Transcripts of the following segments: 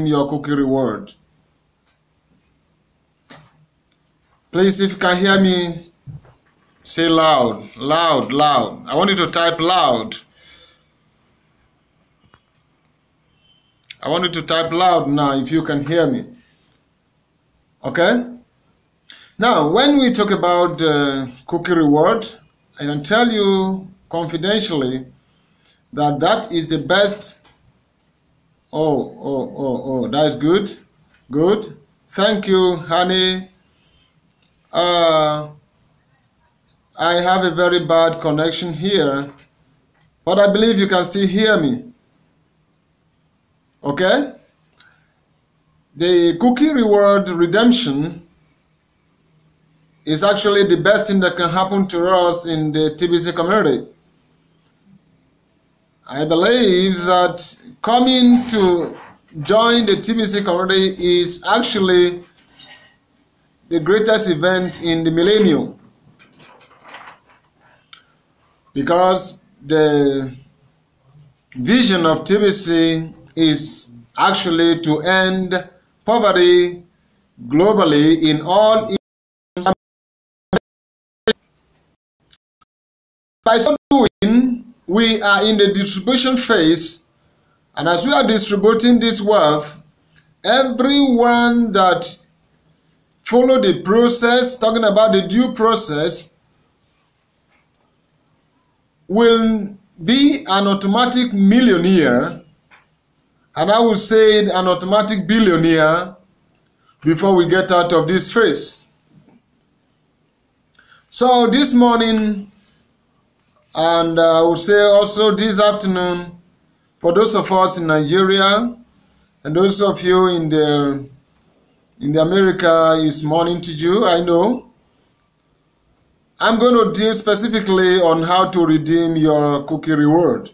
redeem your cookie reward. Please, if you can hear me, say loud, loud, loud. I want you to type loud. I want you to type loud now if you can hear me. Okay? Now, when we talk about the cookie reward, I can tell you confidentially that that is the best. Oh, that is good. Good. Thank you, honey. I have a very bad connection here, but I believe you can still hear me. Okay? The cookie reward redemption is actually the best thing that can happen to us in the TBC community. I believe that coming to join the TBC community is actually the greatest event in the millennium, because the vision of TBC is actually to end poverty globally in all areas. By so doing, we are in the distribution phase, and as we are distributing this wealth, everyone that follow the process, talking about the due process, will be an automatic millionaire, and I will say an automatic billionaire before we get out of this phase. So this morning, and I would say also this afternoon, for those of us in Nigeria and those of you in the America, is morning to you, I know. I'm going to deal specifically on how to redeem your cookie reward.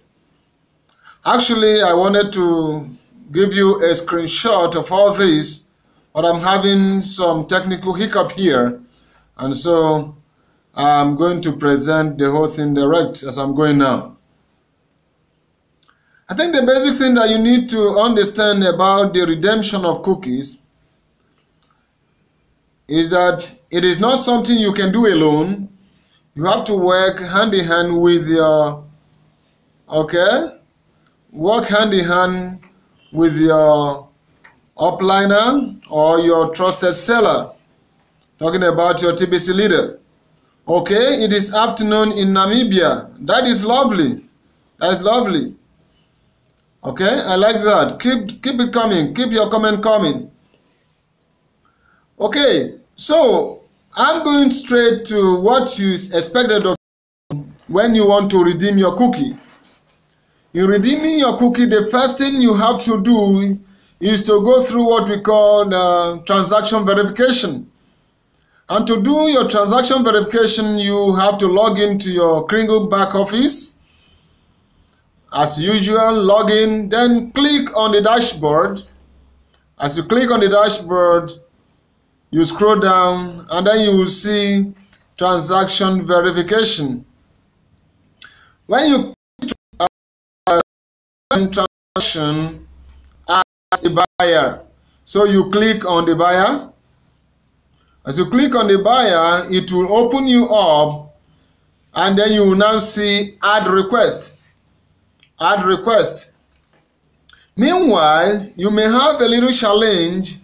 Actually, I wanted to give you a screenshot of all this, but I'm having some technical hiccup here, and so I'm going to present the whole thing direct as I'm going now. I think the basic thing that you need to understand about the redemption of cookies is that it is not something you can do alone. You have to work hand in hand with your, work hand in hand with your upliner or your trusted seller. Talking about your TBC leader. Okay, it is afternoon in Namibia. That is lovely. That is lovely. Okay, I like that. Keep it coming. Keep your comment coming. Okay, so I'm going straight to what you expected of when you want to redeem your cookie. In redeeming your cookie, the first thing you have to do is to go through what we call transaction verification. And to do your transaction verification, you have to log into your Kringle back office. As usual, log in, then click on the dashboard. As you click on the dashboard, you scroll down, and then you will see transaction verification. When you transaction as a buyer, so you click on the buyer. As you click on the buyer, it will open you up, and then you will now see add request. Add request. Meanwhile, you may have a little challenge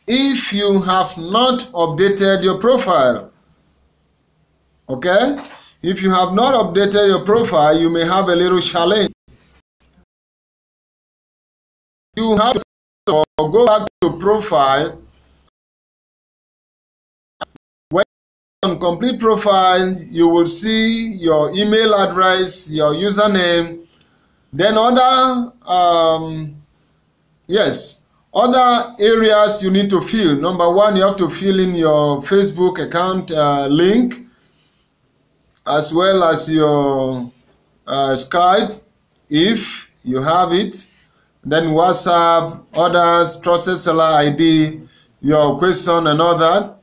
if you have not updated your profile. Okay? If you have not updated your profile, you may have a little challenge. You have to go back to profile. When on complete profile, you will see your email address, your username, then other other areas you need to fill. Number one, you have to fill in your Facebook account link, as well as your Skype, if you have it, then WhatsApp, others, trusted seller ID, your question and all that.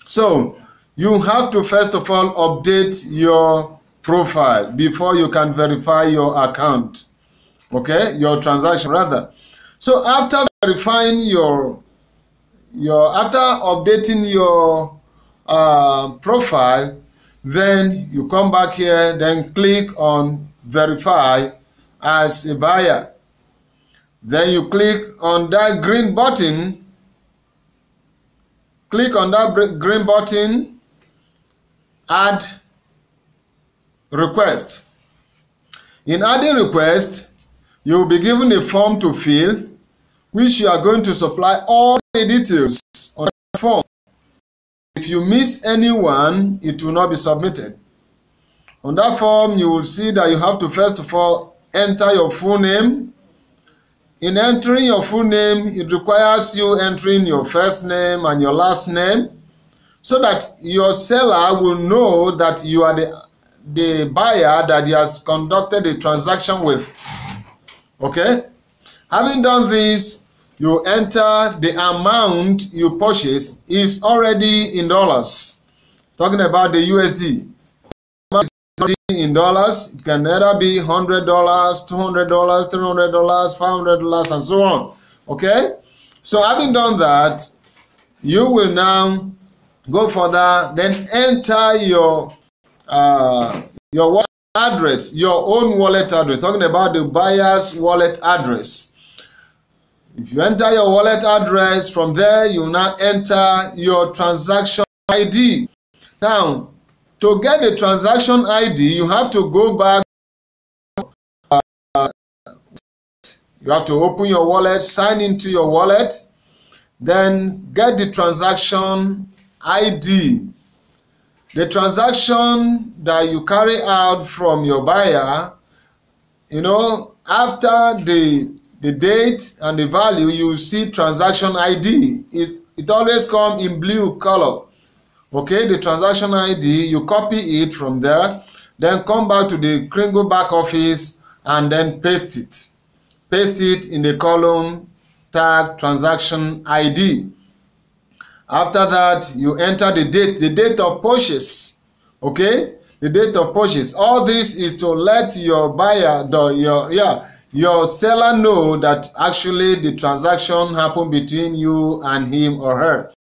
So you have to first of all update your profile before you can verify your account, okay, your transaction rather. So after verifying after updating your profile, then you come back here, then click on verify as a buyer. Then you click on that green button. Click on that green button, add request. In adding request, you will be given a form to fill, which you are going to supply all the details on the form. If you miss anyone, it will not be submitted. On that form, you will see that you have to first of all enter your full name. In entering your full name, it requires you entering your first name and your last name so that your seller will know that you are the buyer that he has conducted a transaction with. Okay? Having done this, you enter the amount you purchase is already in dollars. Talking about the USD. In dollars, it can either be $100, $200, $300, $500, and so on. Okay? So having done that, you will now go further, then enter your wallet address, your own wallet address. Talking about the buyer's wallet address. If you enter your wallet address, from there you now enter your transaction ID. Now, to get the transaction ID, you have to go back. You have to open your wallet, sign into your wallet, then get the transaction ID. The transaction that you carry out from your buyer, after the date and the value, you see transaction ID. It always comes in blue color. Okay, the transaction ID, you copy it from there, then come back to the Kringle back office and then paste it. Paste it in the column tag transaction ID. After that, you enter the date of purchase. Okay, the date of purchase. All this is to let your buyer, your seller know that actually the transaction happened between you and him or her.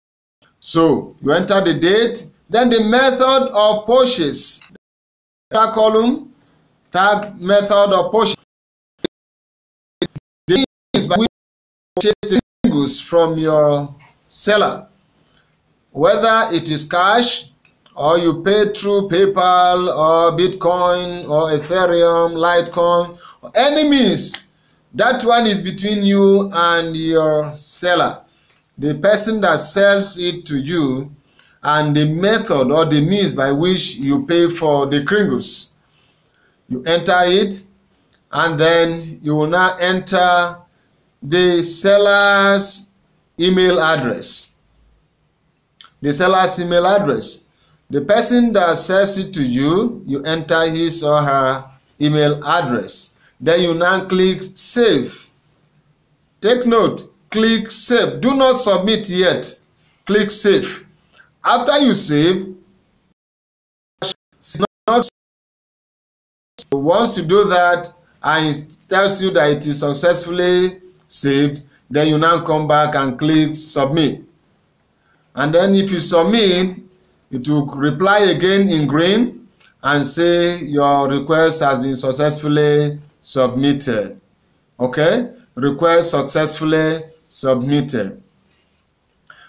So you enter the date, then the method of purchase. That column, tag method of purchase. The means by which you purchase the goods from your seller. Whether it is cash, or you pay through PayPal, or Bitcoin, or Ethereum, Litecoin, or any means, that one is between you and your seller. The person that sells it to you, and the method or the means by which you pay for the Kringles. You enter it, and then you will now enter the seller's email address. The seller's email address. The person that sells it to you, you enter his or her email address. Then you now click save. Take note, click save. Do not submit yet. Click save. After you save, once you do that and it tells you that it is successfully saved, then you now come back and click submit. And then if you submit, it will reply again in green and say your request has been successfully submitted. Okay? Request successfully submitted.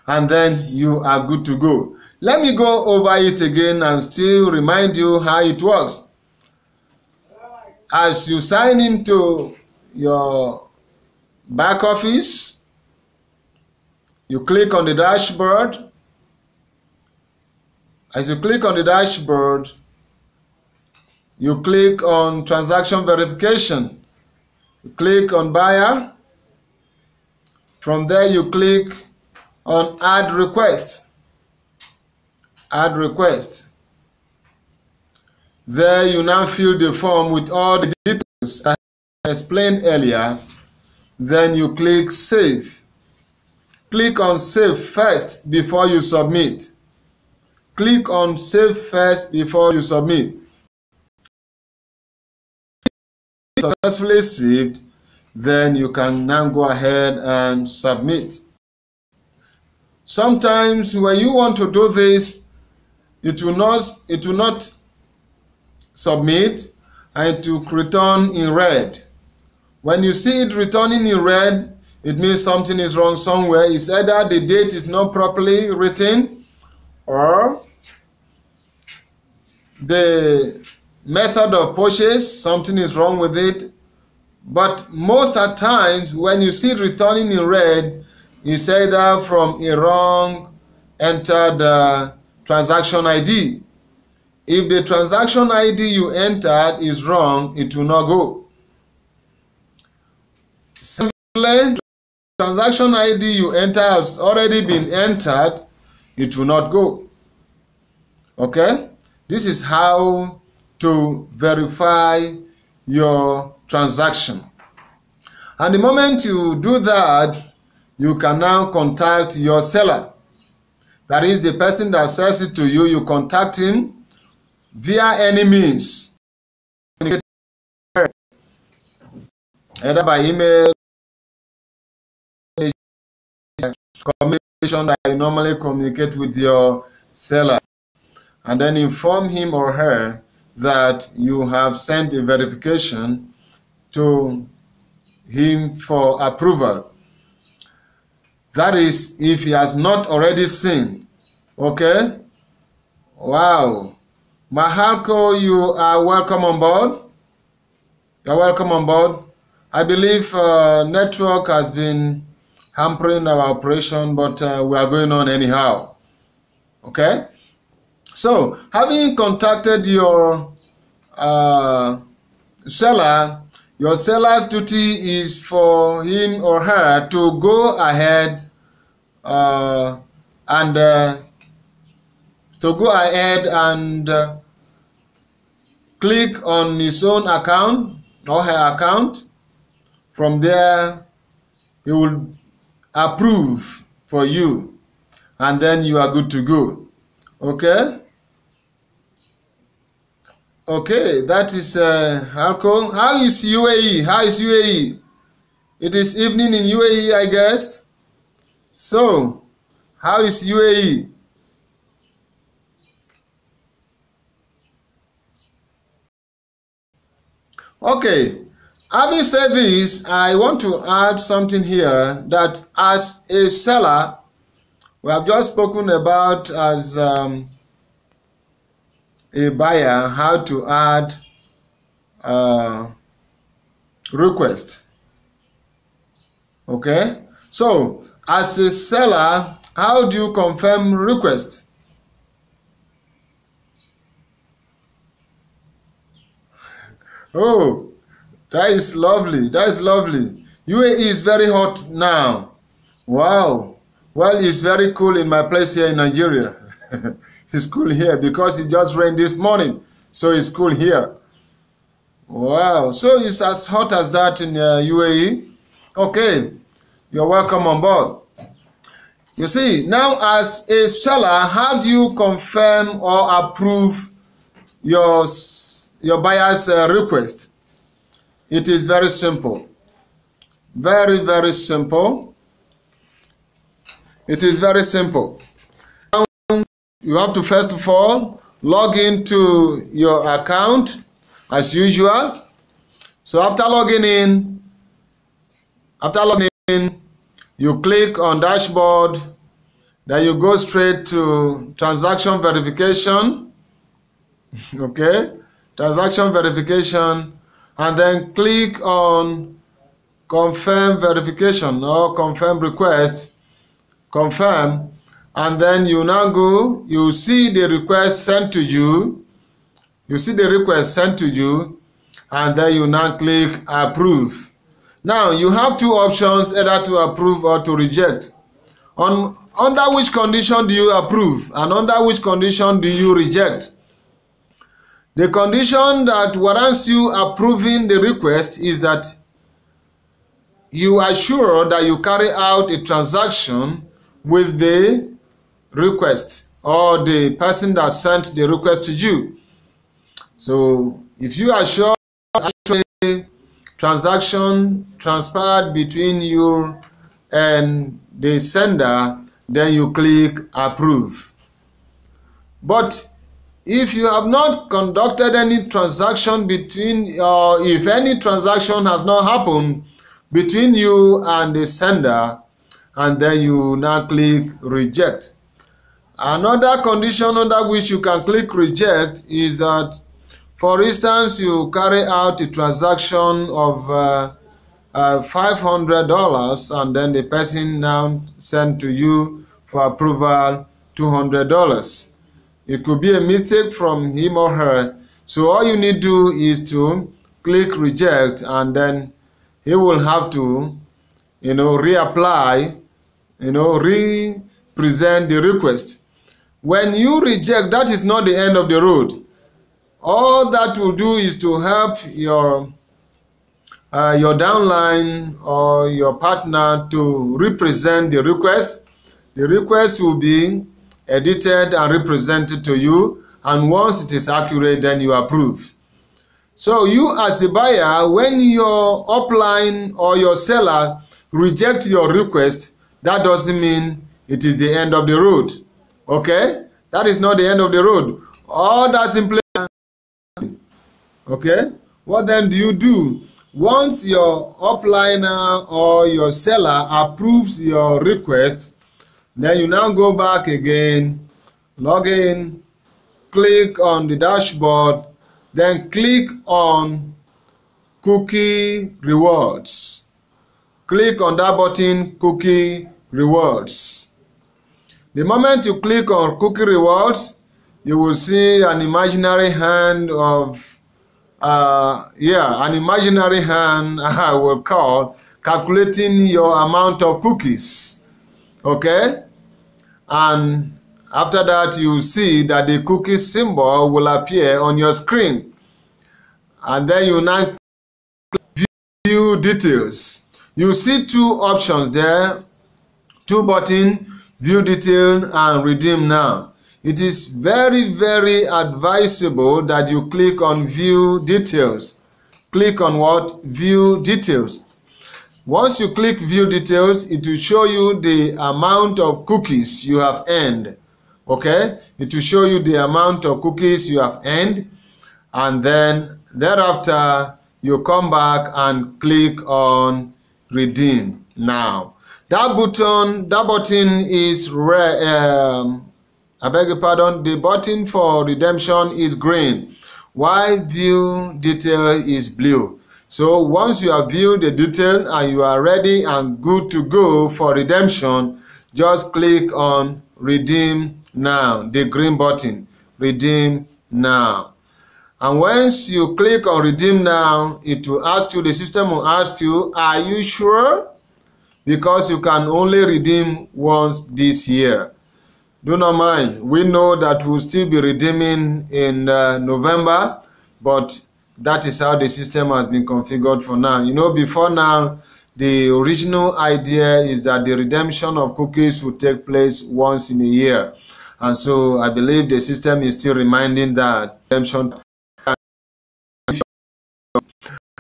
And then you are good to go. Let me go over it again and still remind you how it works. As you sign into your back office, you click on the dashboard. As you click on the dashboard, you click on transaction verification. You click on buyer. From there, you click on add request. Add request. There you now fill the form with all the details I explained earlier. Then you click save. Click on save first before you submit. Click on save first before you submit. Successfully saved, then you can now go ahead and submit. Sometimes when you want to do this, it will not submit, and it will return in red. When you see it returning in red, it means something is wrong somewhere. It's either the date is not properly written, or the method of purchase, something is wrong with it. But most at times, when you see it returning in red, it's either from a wrong entered transaction ID. If the transaction ID you entered is wrong, it will not go. Similarly, transaction ID you enter has already been entered, it will not go. Okay? This is how to verify your transaction. And the moment you do that, you can now contact your seller. That is the person that sells it to you. You contact him via any means, either by email, communication that you normally communicate with your seller, and then inform him or her that you have sent a verification to him for approval. That is, if he has not already seen. Okay? Wow. Mahalko, you are welcome on board. You're welcome on board. I believe network has been hampering our operation, but we are going on anyhow. Okay? So, having contacted your seller, your seller's duty is for him or her to go ahead and click on his own account or her account. From there, he will approve for you, and then you are good to go. Okay? Okay, that is Halko. How is UAE? How is UAE? It is evening in UAE, I guess. So, how is UAE? Okay, having said this, I want to add something here, that as a seller, we have just spoken about as a buyer how to add request. Okay, so as a seller, how do you confirm request? Oh, that is lovely. That is lovely. UAE is very hot now. Wow. Well, it's very cool in my place here in Nigeria. It's cool here because it just rained this morning. So it's cool here. Wow. So it's as hot as that in UAE. Okay. You're welcome on board. You see, now as a seller, how do you confirm or approve your buyer's request? It is very simple. Very, very simple. It is very simple. Now, you have to first of all log into your account as usual. So after logging in, you click on dashboard, then you go straight to transaction verification. Okay, transaction verification, and then click on confirm verification or confirm request, confirm, and then you now go, you see the request sent to you, and then you now click approve. Now you have two options, either to approve or to reject. Under which condition do you approve and under which condition do you reject? The condition that warrants you approving the request is that you are sure that you carry out a transaction with the request or the person that sent the request to you. So if you are sure actually transaction transpired between you and the sender, then you click approve. But if you have not conducted any transaction between, or if any transaction has not happened between you and the sender, and then you now click reject. Another condition under which you can click reject is that, for instance, you carry out a transaction of $500, and then the person now sent to you for approval $200. It could be a mistake from him or her. So all you need to do is to click reject, and then he will have to, reapply, re-present the request. When you reject, that is not the end of the road. All that will do is to help your downline or your partner to represent the request. The request will be edited and represented to you, and once it is accurate, then you approve. So you as a buyer, when your upline or your seller reject your request, that doesn't mean it is the end of the road. Okay? That is not the end of the road. All that's in place. Okay? What then do you do? Once your upliner or your seller approves your request, then you now go back again, log in, click on the dashboard, then click on cookie rewards. Click on that button, cookie rewards. The moment you click on cookie rewards, you will see an imaginary hand of, an imaginary hand I will call calculating your amount of cookies. Okay? And after that, you see that the cookie symbol will appear on your screen. And then you now view details. You see two options there, two buttons, view detail and redeem now. It is very, very advisable that you click on view details. Click on what? View details. Once you click view details, it will show you the amount of cookies you have earned. Okay? It will show you the amount of cookies you have earned, and then thereafter you come back and click on redeem now. That button is red. I beg your pardon. The button for redemption is green, while view detail is blue. So once you have viewed the detail and you are ready and good to go for redemption, just click on redeem now, the green button, redeem now. And once you click on redeem now, it will ask you, the system will ask you, are you sure? Because you can only redeem once this year. Do not mind. We know that we'll still be redeeming in November, but that is how the system has been configured for now. Before now, the original idea is that the redemption of cookies would take place once in a year. And so I believe the system is still reminding that redemption.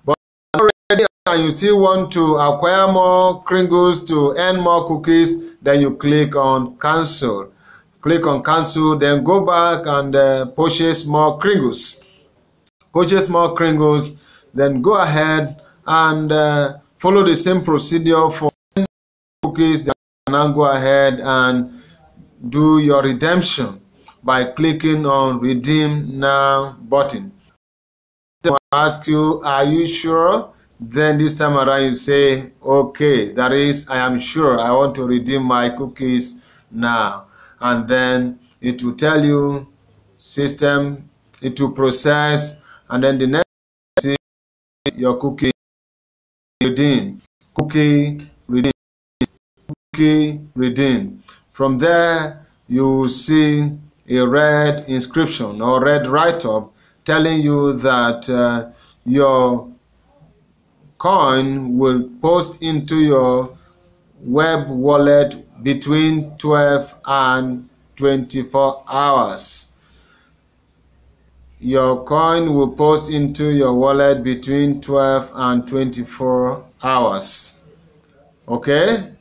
But already, and you still want to acquire more Kringles to earn more cookies, then you click on cancel. Click on cancel, then go back and purchase more Kringles. Purchase more Kringles, then go ahead and follow the same procedure for cookies. Then now go ahead and do your redemption by clicking on redeem now button. They will ask you, are you sure? Then this time around you say, okay, that is, I am sure I want to redeem my cookies now. And then it will tell you, system, it will process, and then the next is your cookie redeem. Cookie redeem. Cookie redeem. From there, you will see a red inscription or red write-up telling you that your coin will post into your web wallet between 12 and 24 hours. your coin will post into your wallet between 12 and 24 hours. Okay?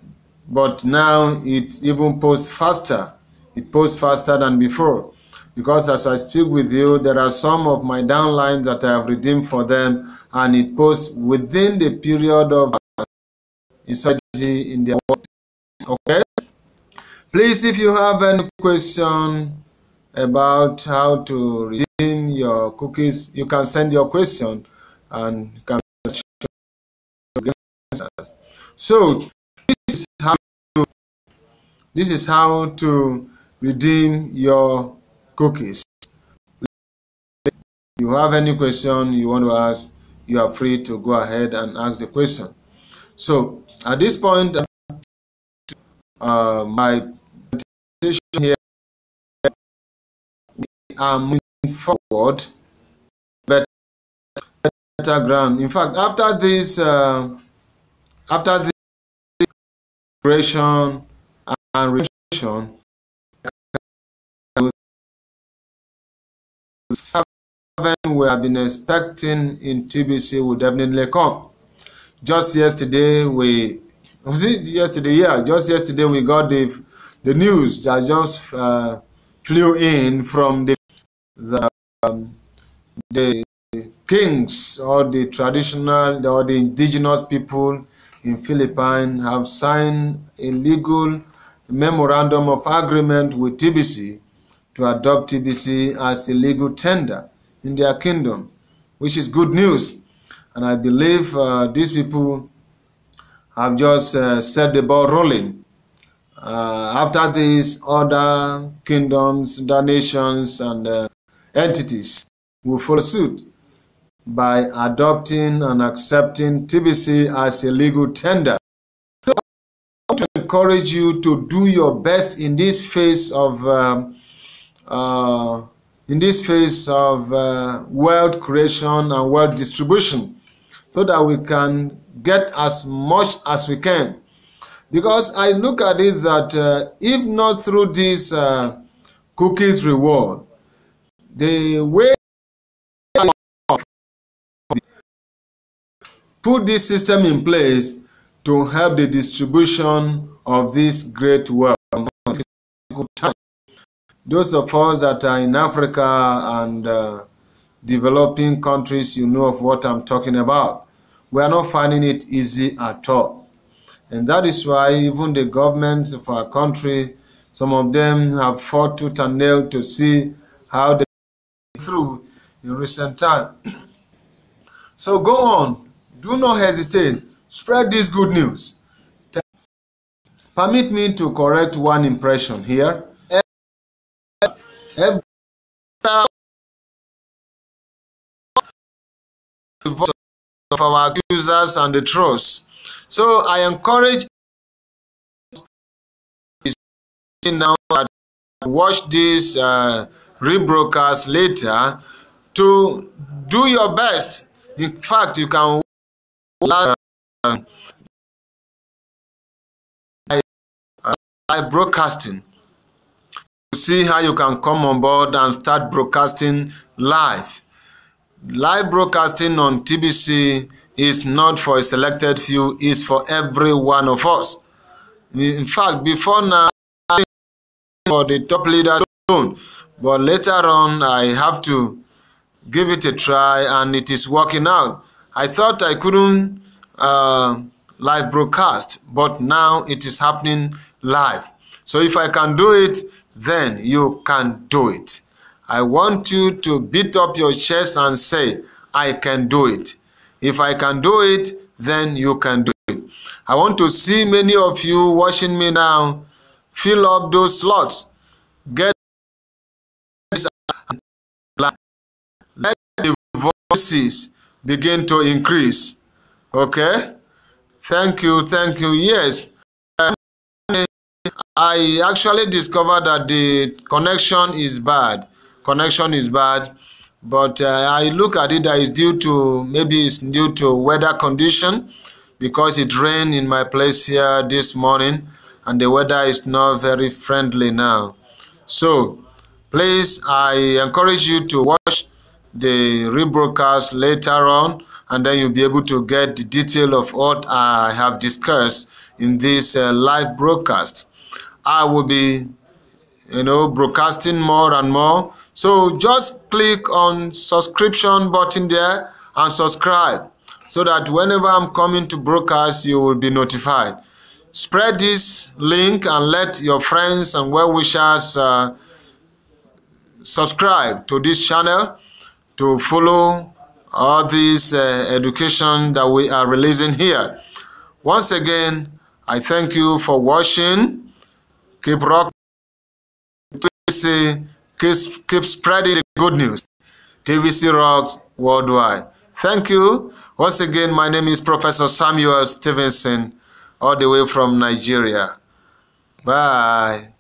But now it even posts faster. It posts faster than before. Because as I speak with you, there are some of my downlines that I have redeemed for them, and it posts within the period of insurgency in their wallet. Okay? Please, if you have any question about how to redeem your cookies, you can send your question and you can answer. So this is how to redeem your cookies. If you have any question you want to ask, you are free to go ahead and ask the question. So at this point, my presentation here, we are moving forward better ground. In fact, after this creation and revision, we have been expecting in TBC will definitely come. Just yesterday just yesterday we got the news that just flew in from the kings or the traditional or the indigenous people in Philippines have signed a legal memorandum of agreement with TBC to adopt TBC as a legal tender in their kingdom, which is good news. And I believe these people have just set the ball rolling. After these, other kingdoms, other nations, and entities will follow suit by adopting and accepting TBC as a legal tender. So I want to encourage you to do your best in this phase of wealth creation and wealth distribution, so that we can get as much as we can. Because I look at it that if not through this cookies reward, the way put this system in place to help the distribution of this great wealth. Those of us that are in Africa and developing countries, you know of what I'm talking about. We are not finding it easy at all. And that is why even the governments of our country, some of them have fought tooth and nail to see how they get through in recent time. So go on. Do not hesitate. Spread this good news. Permit me to correct one impression here. Every voice of our accusers and the trust. So I encourage now that watch this rebroadcast later to do your best. In fact, you can live broadcasting to see how you can come on board and start broadcasting live. Live broadcasting on TBC is not for a selected few, it's for every one of us. In fact, before now, for the top leaders alone, but later on I have to give it a try and it is working out. I thought I couldn't live broadcast, but now it is happening live. So if I can do it, then you can do it. I want you to beat up your chest and say, I can do it. If I can do it, then you can do it. I want to see many of you watching me now fill up those slots. Get let the voices begin to increase. Okay? Thank you. Yes. I actually discovered that the connection is bad. But I look at it that it's due to, maybe it's due to weather condition, because it rained in my place here this morning and the weather is not very friendly now. So please, I encourage you to watch the rebroadcast later on, and then you'll be able to get the detail of what I have discussed in this live broadcast. I will be broadcasting more and more. So just click on subscription button there and subscribe, so that whenever I'm coming to broadcast, you will be notified. Spread this link and let your friends and well-wishers subscribe to this channel to follow all this education that we are releasing here. Once again, I thank you for watching. Keep rocking. Keep spreading the good news. TVC rocks worldwide. Thank you. Once again, my name is Professor Samuel Stephenson, all the way from Nigeria. Bye.